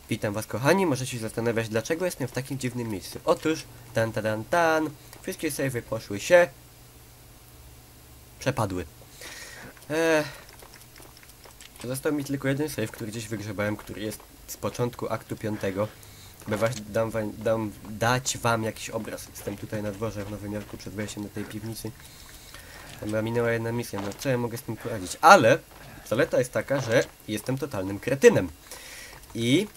Witam was kochani, możecie się zastanawiać, dlaczego jestem w takim dziwnym miejscu. Otóż, tan, wszystkie savey poszły się... przepadły. Został mi tylko jeden save, który gdzieś wygrzebałem, który jest z początku aktu 5. By właśnie dać wam jakiś obraz. Jestem tutaj na dworze w Nowym Jorku przed wejściem do tej piwnicy. Tam minęła jedna misja, no co ja mogę z tym poradzić? Ale zaleta jest taka, że jestem totalnym kretynem. I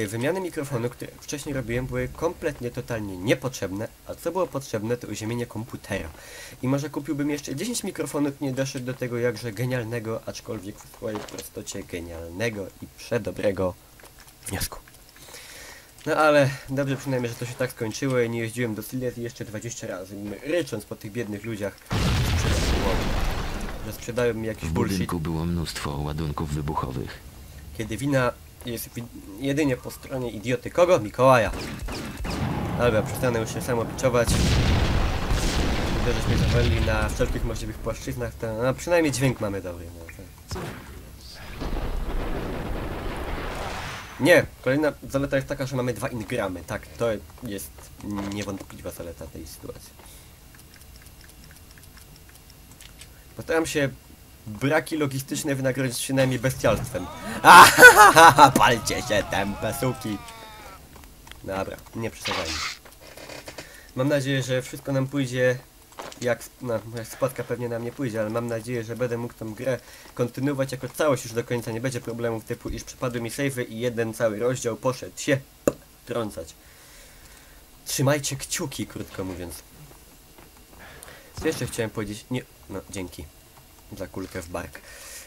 wymiany mikrofonu, które wcześniej robiłem, były kompletnie, totalnie niepotrzebne, a co było potrzebne, to uziemienie komputera. I może kupiłbym jeszcze 10 mikrofonów, nie doszedł do tego jakże genialnego, aczkolwiek w swojej prostocie genialnego i przedobrego wniosku. No ale dobrze przynajmniej, że to się tak skończyło i nie jeździłem do Silesii jeszcze 20 razy, rycząc po tych biednych ludziach, że sprzedają mi jakiś bullshit. W budynku było mnóstwo ładunków wybuchowych. Kiedy wina jest jedynie po stronie idioty kogo? Mikołaja. Dobra, przestanę już się samo biczować. To, żeśmy zawalili na wszelkich możliwych płaszczyznach, to no, przynajmniej dźwięk mamy dobry. No, to... Nie, kolejna zaleta jest taka, że mamy 2 ingramy. Tak, to jest niewątpliwa zaleta tej sytuacji. Postaram się braki logistyczne wynagrodzić przynajmniej bestialstwem. Palcie się, tępe suki. Dobra, nie przesadzajmy. Mam nadzieję, że wszystko nam pójdzie jak spadka pewnie nam nie pójdzie, ale mam nadzieję, że będę mógł tą grę kontynuować jako całość już do końca. Nie będzie problemów typu, iż przepadły mi save'y i jeden cały rozdział poszedł się trącać. Trzymajcie kciuki, krótko mówiąc. Co jeszcze chciałem powiedzieć? Nie, no dzięki za kulkę w bark.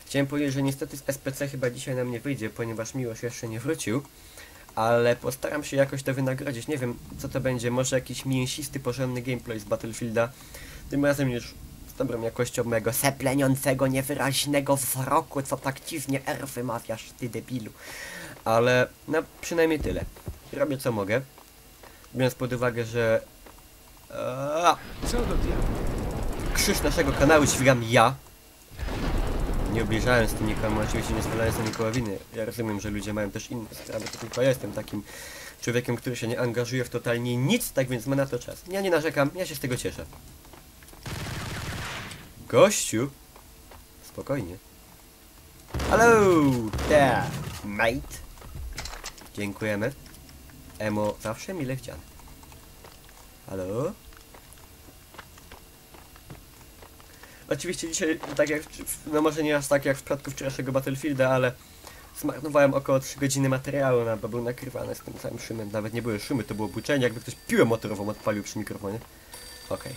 Chciałem powiedzieć, że niestety z SPC chyba dzisiaj nam nie wyjdzie, ponieważ Miłosz jeszcze nie wrócił. Ale postaram się jakoś to wynagrodzić. Nie wiem, co to będzie. Może jakiś mięsisty, porządny gameplay z Battlefielda. Tym razem już z dobrą jakością mojego sepleniącego, niewyraźnego wzroku, co tak dziwnie R wymawiasz, ty debilu. Ale no, przynajmniej tyle. Robię co mogę. Biorąc pod uwagę, że... Co do diabła? krzyż naszego kanału dźwigam ja. Nie obniżając tym nikomu, oczywiście nie zwalając na nikogo winy. Ja rozumiem, że ludzie mają też inne sprawy, to tylko ja jestem takim człowiekiem, który się nie angażuje w totalnie nic, tak więc ma na to czas. Ja nie narzekam, ja się z tego cieszę. Gościu! Spokojnie. Hello there, mate. Dziękujemy. Emo zawsze mile chciany. Halo? Oczywiście dzisiaj, tak jak, no może nie aż tak jak w przypadku wczorajszego Battlefielda, ale zmarnowałem około 3 godziny materiału, bo był nakrywany z tym całym szumem. Nawet nie były szumy, to było buczenie, jakby ktoś piłę motorową odpalił przy mikrofonie. Okej.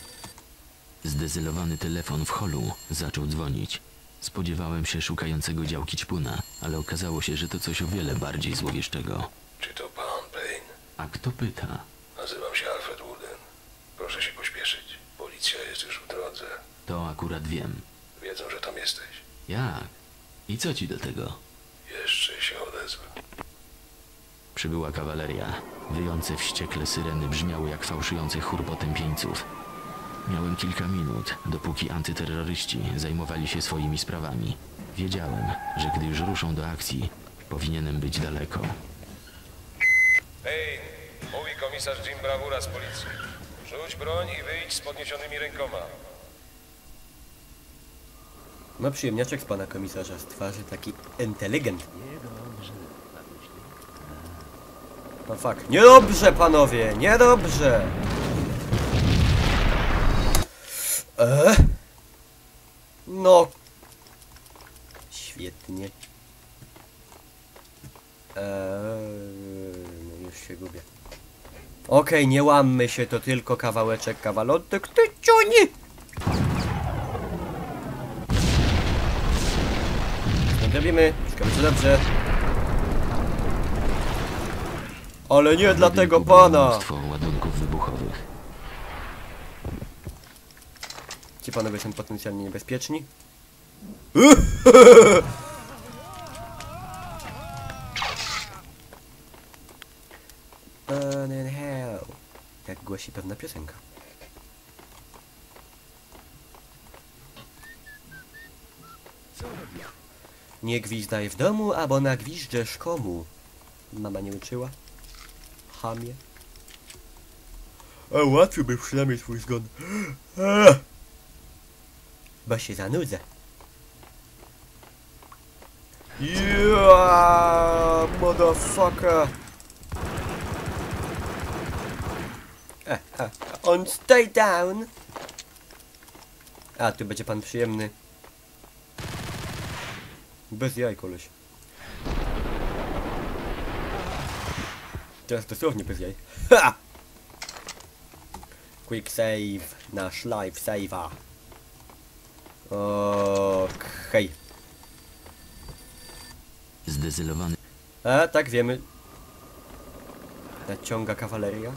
Zdezylowany telefon w holu zaczął dzwonić. Spodziewałem się szukającego działki ćpuna, ale okazało się, że to coś o wiele bardziej złowieszczego. Czy to pan Payne? A kto pyta? Nazywam się Alfred Wooden. Proszę się pośpieszyć. Policja jest już w drodze. To akurat wiem. Wiedzą, że tam jesteś. Jak? I co ci do tego? Jeszcze się odezwę. Przybyła kawaleria. Wyjące wściekle syreny brzmiały jak fałszujący chór potępieńców. Miałem kilka minut, dopóki antyterroryści zajmowali się swoimi sprawami. Wiedziałem, że gdy już ruszą do akcji, powinienem być daleko. Payne, mówi komisarz Jim Bravura z policji. Rzuć broń i wyjdź z podniesionymi rękoma. No przyjemniaczek z pana komisarza, z twarzy taki inteligentny. No fuck. Niedobrze, panowie! Niedobrze! No. Świetnie. No już się gubię. Okej, nie łammy się, to tylko kawałeczek kawalotek, ty ciuni! Robimy, wszystko będzie dobrze. Ale nie dla tego pana! Mnóstwo ładunków wybuchowych. Ci panowie są potencjalnie niebezpieczni. Burn in hell. Jak głosi pewna piosenka. Nie gwizdaj w domu, albo nagwiżdżesz komu. Mama nie uczyła? Chamie. A łatwiej by przynajmniej twój zgon. Bo się zanudzę. Yeah, motherfucker. On stay down. A, tu będzie pan przyjemny. Bez jaj, koleś. Teraz dosłownie bez jaj. Ha! Quick save. Nasz live save'a. Okej. Zdezylowany A, tak wiemy. Naciąga kawaleria.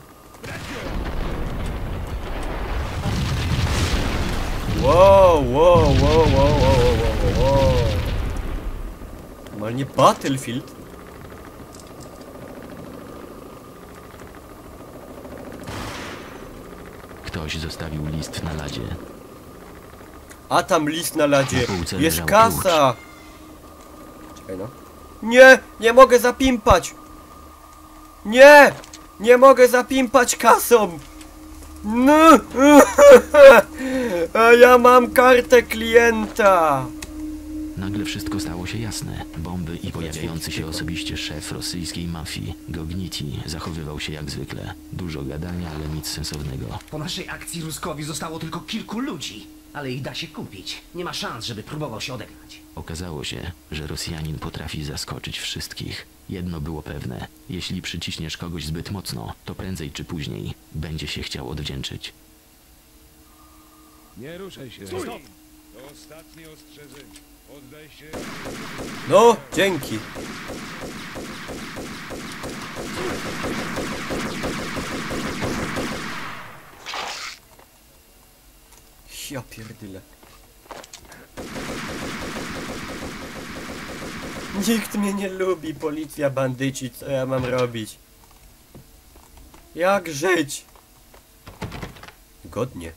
Wow, wow, wow, wow, wow, wow, wow. Normalnie Battlefield. ktoś zostawił list na ladzie. A tam list na ladzie. Na półce Jest leżał kasa. Czekaj no. Nie! Nie mogę zapimpać! Nie! Nie mogę zapimpać kasą! No! A ja mam kartę klienta! Nagle wszystko stało się jasne. Bomby i pojawiający się osobiście szef rosyjskiej mafii, Gogniti, zachowywał się jak zwykle. Dużo gadania, ale nic sensownego. Po naszej akcji Ruskowi zostało tylko kilku ludzi, ale ich da się kupić. Nie ma szans, żeby próbował się odegrać. Okazało się, że Rosjanin potrafi zaskoczyć wszystkich. Jedno było pewne. Jeśli przyciśniesz kogoś zbyt mocno, to prędzej czy później będzie się chciał odwdzięczyć. Nie ruszaj się. Stop! To ostatnie ostrzeżenie. Oddaj się. No, dzięki. Ja pierdyle. Nikt mnie nie lubi, policja, bandyci, co ja mam robić? Jak żyć? Godnie.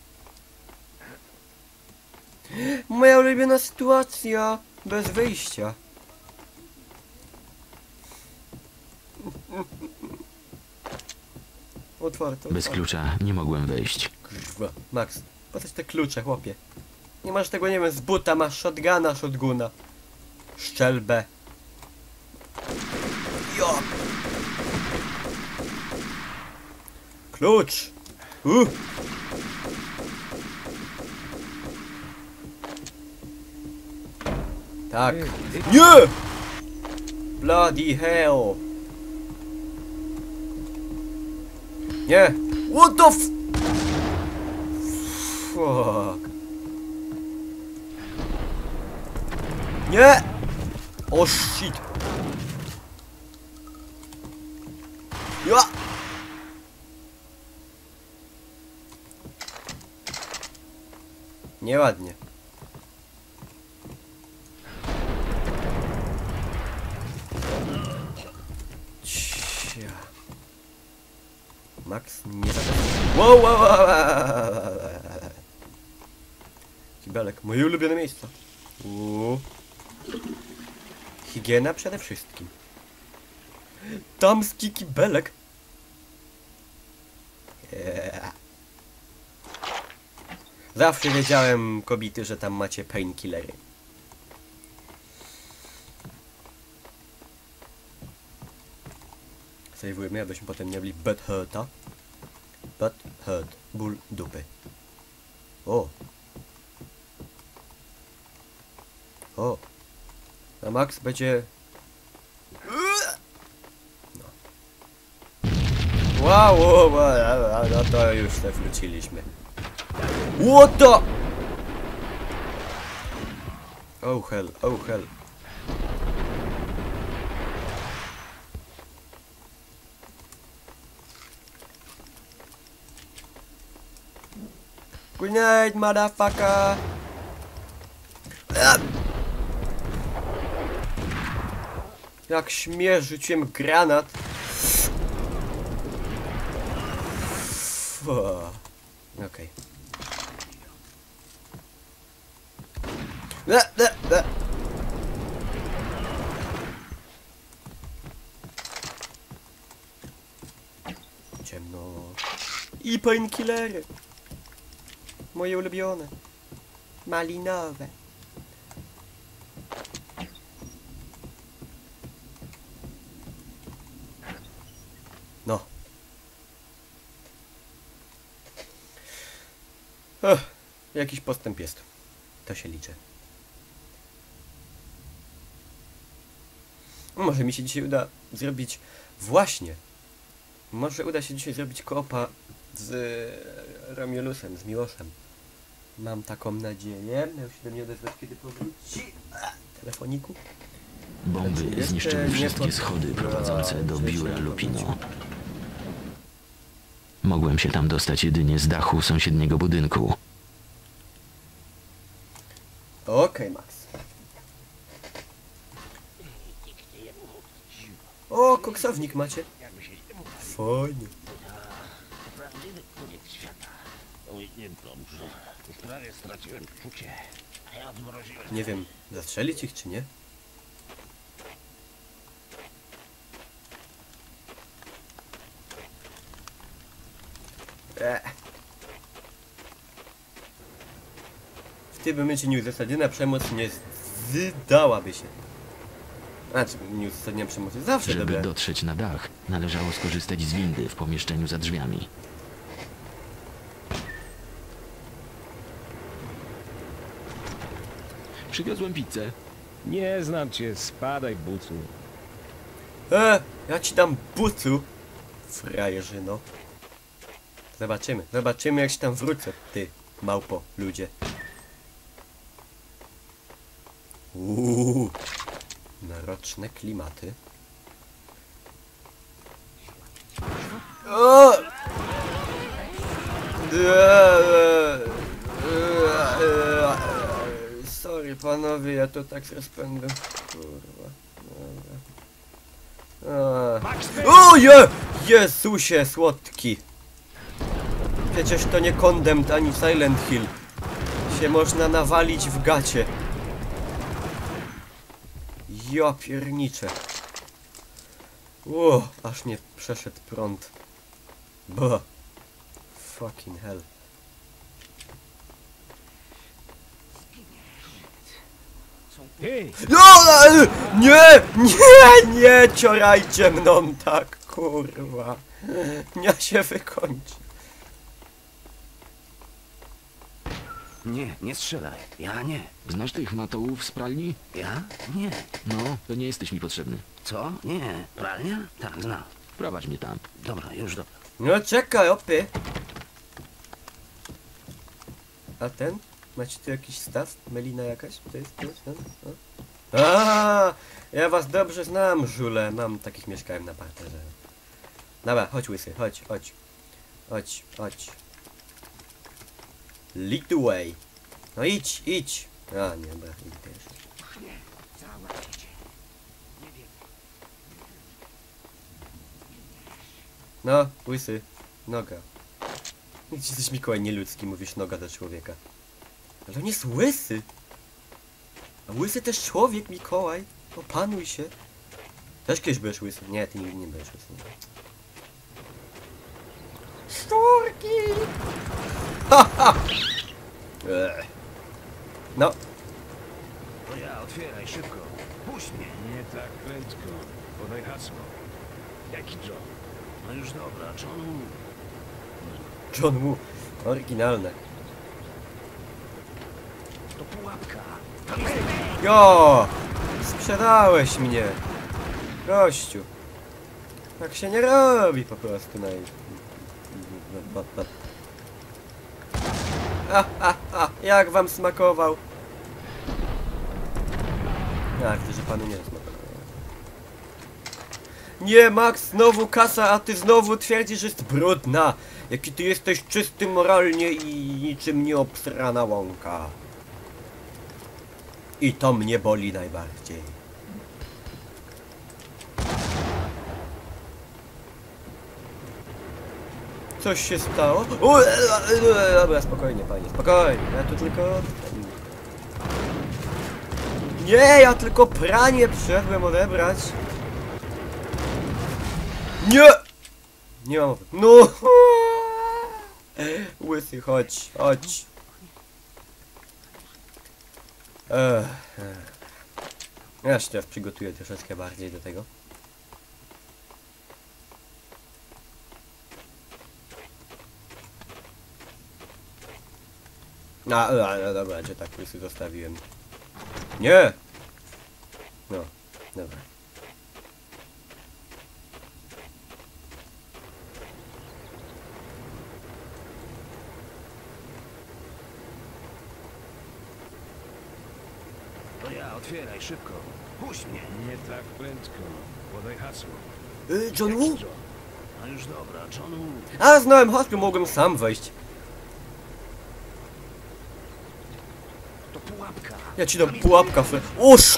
Moja ulubiona sytuacja, bez wyjścia. Otwarte. Bez klucza nie mogłem wejść. Kurwa, Max, po coś te klucze, chłopie? Nie masz tego, nie wiem, z buta, masz shotguna. Szczelbę. Jo! Klucz! Tak. Nie! Bloody hell! Nie! What the f... Fuck. Nie! O shit! Ja! Nieładnie. Cia. Max nie zabrał. Wow, wow, wow, wow. Kibelek, moje ulubione miejsca. Higiena przede wszystkim. Damski kibelek. Yeah. Zawsze wiedziałem, kobiety, że tam macie painkillery. Sejwujemy, abyśmy potem nie mieli bad hurta. Bad hurt. Ból dupy. O. O. A Max będzie... No. Wow, wow, wow, no to już se wróciliśmy. What the... Oh hell, oh hell. Grenade, motherfucker! Jak śmiesz, rzuciłem granat. Okej. I painkillery. Moje ulubione. Malinowe. No. Jakiś postęp jest. To się liczy. Może mi się dzisiaj uda zrobić... Właśnie. Może uda się dzisiaj zrobić koopa z Romulusem, z Miłoszem. Mam taką nadzieję. Miał się do mnie odezwać, kiedy powróci. Telefoniku. Bomby zniszczyły wszystkie schody prowadzące do biura Lupino. Mogłem się tam dostać jedynie z dachu sąsiedniego budynku. Okej, Max. O, koksownik macie. Fajnie. Nie wiem, zastrzelić ich czy nie? W tym momencie nieuzasadniona przemoc nie zdałaby się. Znaczy, nieuzasadniona przemoc jest zawsze Żeby dobre. dotrzeć na dach, należało skorzystać z windy w pomieszczeniu za drzwiami. Przywiozłem pizzę. Nie znam cię, spadaj, bucu. Ja ci dam bucu, frajerzyno. Zobaczymy jak się tam wrócę, ty małpo, ludzie. Naroczne klimaty. O! Sorry panowie, ja to tak z rozpędu. Kurwa. O Jezusie słodki. Przecież to nie Condemned ani Silent Hill. Się można nawalić w gacie. Ja pierniczę. Aż mnie przeszedł prąd. Bah. Fucking hell. Hej! Nie ciorajcie mną tak, kurwa. Ja się wykończę. Nie strzelaj. Ja nie. Znasz tych matołów z pralni? Ja? Nie. No, to nie jesteś mi potrzebny. Co? Nie. Pralnia? Tak, znam. Wprowadź mnie tam. Dobra, już dobra. No czekaj, opy. A ten? Macie tu jakiś staw? Melina jakaś? To jest ten? Ja was dobrze znam, żule. Mam takich mieszkałem na parterze. Dobra, chodź łysy, chodź. Lead the way. No idź. Nie, dobra, idź też. No, łysy, noga. Jesteś Mikołaj nieludzki, mówisz noga do człowieka. Ale on jest łysy. A łysy też człowiek, Mikołaj. Opanuj się. Też kiedyś byłeś łysy. Nie, ty nigdy nie byłeś łysy. Szczurki! Ha! No. To ja, otwieraj, szybko. Puść mnie. Nie tak prędko. Podaj hasło. Jaki John? No już dobra, John Woo. John Woo. Oryginalne. To pułapka. Jo! Sprzedałeś mnie. Gościu. Tak się nie robi po prostu jak wam smakował? Widzę, że panu nie smakował. Nie, Max, znowu kasa, a ty znowu twierdzisz, że jest brudna. Jaki ty jesteś czysty moralnie i niczym nie obsrana łąka. I to mnie boli najbardziej. Coś się stało? Dobra, spokojnie, panie, spokojnie. Ja tu tylko... Nie, ja tylko pranie przyszedłem odebrać. Nie! Nie mam... No! Łysy, chodź, chodź. Ja się teraz przygotuję troszeczkę bardziej do tego. No dobra, gdzie tak łysy zostawiłem. Nie! No, dobra. To ja, otwieraj szybko. Puść mnie. Nie tak prędko. Podaj hasło. John Woo? No już dobra, John Woo. A, znałem hasło, mogłem sam wejść. To pułapka. Ja ci dam pułapka, Uż!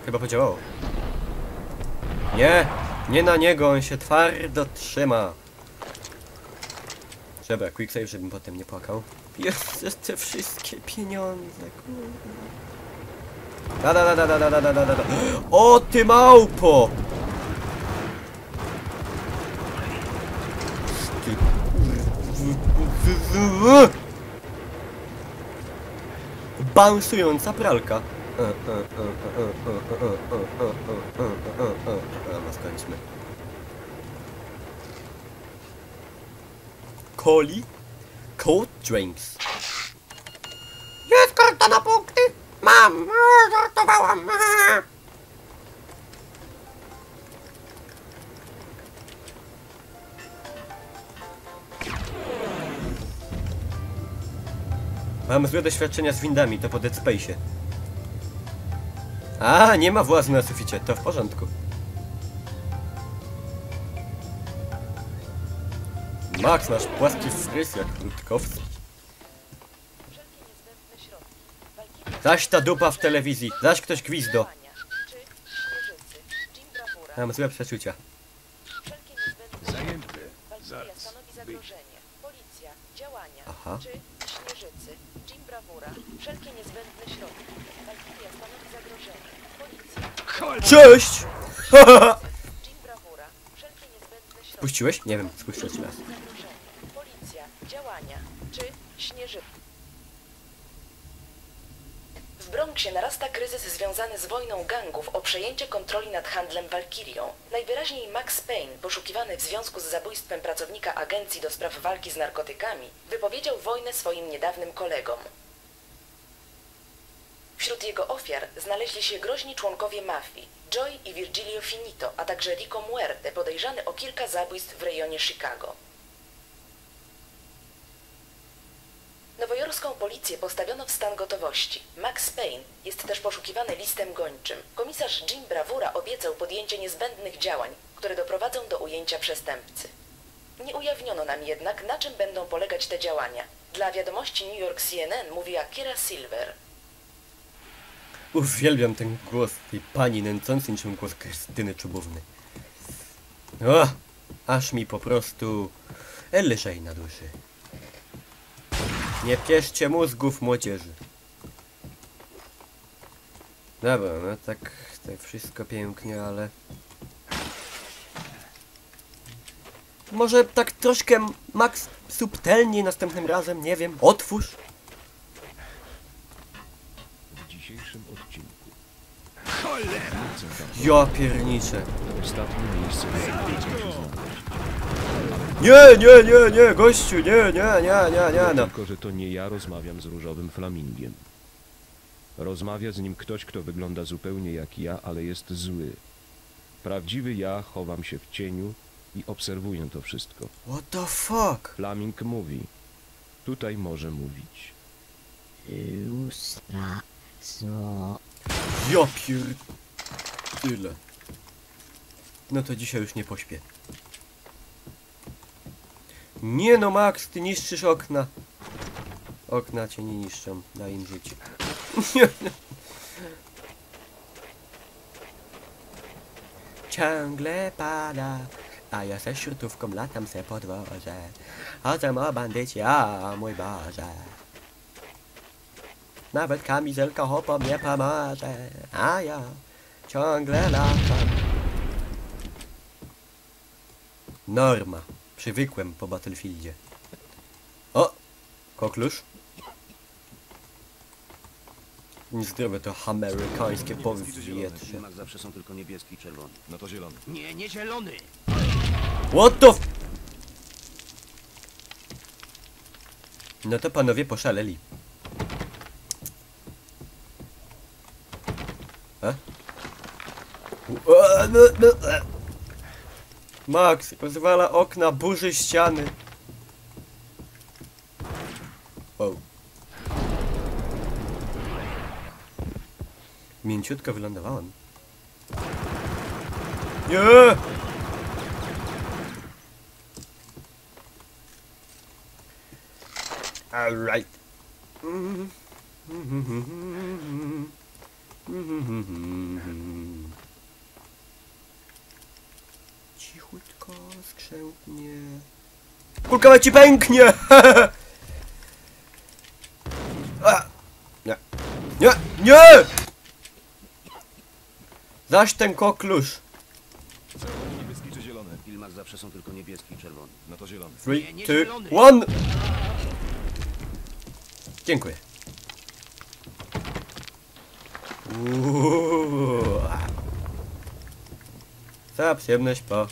Chyba podziałało. Nie! Nie na niego, on się twardo trzyma. Dobra, quick save, żebym potem nie płakał. Jest te wszystkie pieniądze, kurde. Da. O, ty małpo! Ty balansująca pralka. No skończmy. Coli? Cold drinks. Jest karta na punkty! Mam! Żartowałam! Mam złe doświadczenia z windami, to po Dead Space'ie. A, nie ma włazu na suficie, to w porządku. Max, masz płaski fryz jak Rutkowski. Zaś ta dupa w telewizji, zaś ktoś gwizdo. Mam złe przeczucia. Zajęty. Zaraz. Policja, działania. Aha. Czy śnieżycy, Jim Bravura, wszelkie niezbędne środki. Walkiria stanowi zagrożenie. Policja. Cześć! Jim Bravura, wszelkie niezbędne środki. Puściłeś? Nie wiem, spójrz jeszcze raz. Zagrożenie. Policja, działania. Czy śnieżycy. W Bronxie narasta kryzys związany z wojną gangów o przejęcie kontroli nad handlem Walkirią. Najwyraźniej Max Payne, poszukiwany w związku z zabójstwem pracownika agencji do spraw walki z narkotykami, wypowiedział wojnę swoim niedawnym kolegom. Wśród jego ofiar znaleźli się groźni członkowie mafii, Joy i Virgilio Finito, a także Rico Muerte, podejrzany o kilka zabójstw w rejonie Chicago. Nowojorską policję postawiono w stan gotowości. Max Payne jest też poszukiwany listem gończym. Komisarz Jim Bravura obiecał podjęcie niezbędnych działań, które doprowadzą do ujęcia przestępcy. Nie ujawniono nam jednak, na czym będą polegać te działania. Dla wiadomości New York CNN mówiła Kira Silver. Uwielbiam ten głos tej pani nęcący niczym głos Krystyny Czubówny. O, aż mi po prostu lżej na duszy. Nie pieszcie mózgów, młodzieży. Dobra, no tak wszystko pięknie, ale... Może tak troszkę, Max, subtelniej następnym razem, nie wiem, otwórz. W dzisiejszym odcinku. Ja pierniczę. Ostatnie miejsce, w którym chcę się znaleźć. Nie, gościu, nie, no. Tylko, że to nie ja rozmawiam z różowym flamingiem. Rozmawia z nim ktoś, kto wygląda zupełnie jak ja, ale jest zły. Prawdziwy ja chowam się w cieniu i obserwuję to wszystko. What the fuck? Flaming mówi. Tutaj może mówić. Ja tyle. No to dzisiaj już nie pośpię. Nie no, Max, ty niszczysz okna. Okna cię nie niszczą, daj im życie. Ciągle pada, a ja ze śrutówką latam se po dworze. Chodzę o bandyci, a mój Boże. Nawet kamizelka hopo mnie pomoże, a ja ciągle latam. Norma. Przywykłem po Battlefieldzie. O! Koklusz. Niezdrowe to amerykańskie powietrze. Filmach zawsze są tylko niebieski i czerwony. No to zielony. Nie, nie zielony! What the f... No to panowie poszaleli. Max rozwala okna, burzy ściany. Wow. Mięciutko wylądowałem. Nie! Alright. Cichutko, skrzętnie. Kulka ci pęknie! A! Nie. Nie! Nie! Zaś ten koklusz. Niebieski czy zielony? W filmach zawsze są tylko niebieski i czerwony. No to zielony. 3, Nie, nie 2, zielony. 1. Dziękuję. Cała przyjemność po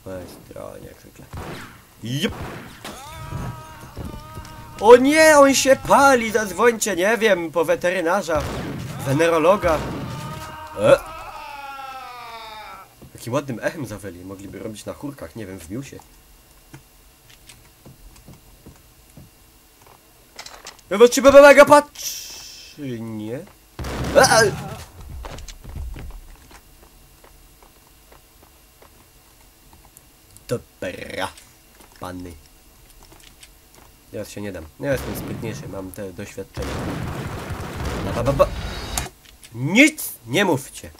mojej stronie, jak zwykle. Jup. O nie, on się pali, zadzwońcie, nie wiem, po weterynarza, wenerologa. Jakim ładnym echem zaweli, mogliby robić na chórkach, nie wiem, wbił się. Ja was ciebie mega patrzy, nie? Dobra, panny. Teraz się nie dam. Ja jestem sprytniejszy, mam te doświadczenia. Nic nie mówcie.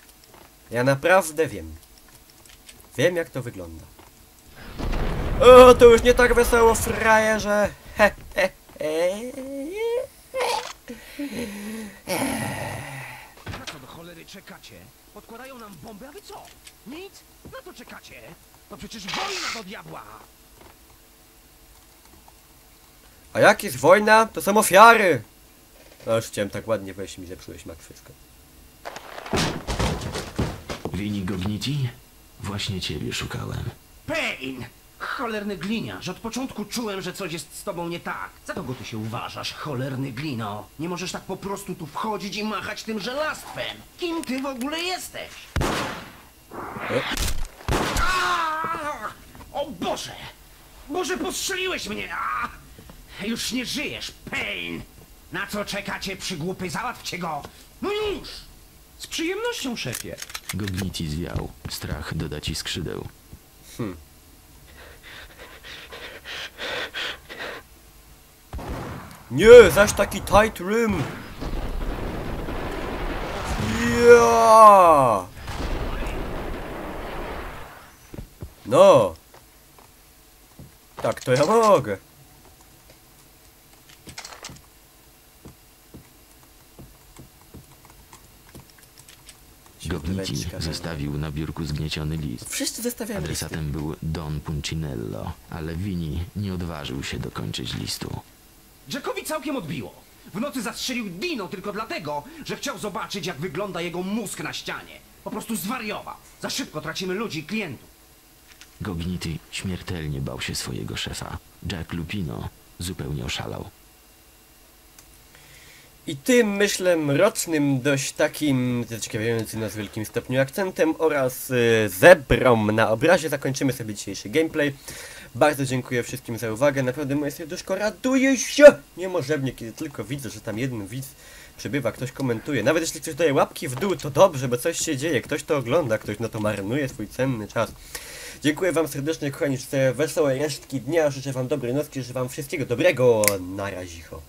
Ja naprawdę wiem. Wiem, jak to wygląda. O, to już nie tak wesoło, frajerze. He, he, he. Na co do cholery czekacie? Podkładają nam bombę, a wy co? Nic? Na to czekacie? To przecież wojna do diabła! A jak jest wojna, to są ofiary. No już chciałem tak ładnie wejść i mi zepsułeś Max wszystko. Wini Gogniti? Właśnie ciebie szukałem. Pain! Cholerny gliniarz, od początku czułem, że coś jest z tobą nie tak. Za kogo ty się uważasz, cholerny glino? Nie możesz tak po prostu tu wchodzić i machać tym żelastwem. Kim ty w ogóle jesteś? Aaa! O Boże! Boże, postrzeliłeś mnie! Aaa! Już nie żyjesz, Pain! Na co czekacie, przygłupy? Załatwcie go! No już! Z przyjemnością, szefie. Gogniti zwiał. Strach doda ci skrzydeł. Nie, zaś taki tight room. Ja. No. Tak, to ja mogę. Gogniti zostawił na biurku zgnieciony list. Wszyscy zostawiają listy. Adresatem był Don Puncinello, ale Vini nie odważył się dokończyć listu. Jackowi całkiem odbiło. W nocy zastrzelił Dino tylko dlatego, że chciał zobaczyć, jak wygląda jego mózg na ścianie. Po prostu zwariował. Za szybko tracimy ludzi i klientów. Gogniti śmiertelnie bał się swojego szefa. Jack Lupino zupełnie oszalał. I tym, myślę, mrocznym, dość takim zaciekawiającym nas w wielkim stopniu akcentem oraz zebrą na obrazie zakończymy sobie dzisiejszy gameplay. Bardzo dziękuję wszystkim za uwagę, naprawdę moje serduszko raduje się niemożebnie, kiedy tylko widzę, że tam jeden widz przybywa, ktoś komentuje. Nawet jeśli ktoś daje łapki w dół, to dobrze, bo coś się dzieje, ktoś to ogląda, ktoś na to marnuje swój cenny czas. Dziękuję wam serdecznie, kochani, za wesołe resztki dnia, życzę wam dobrej nocki, życzę wam wszystkiego dobrego, na razicho.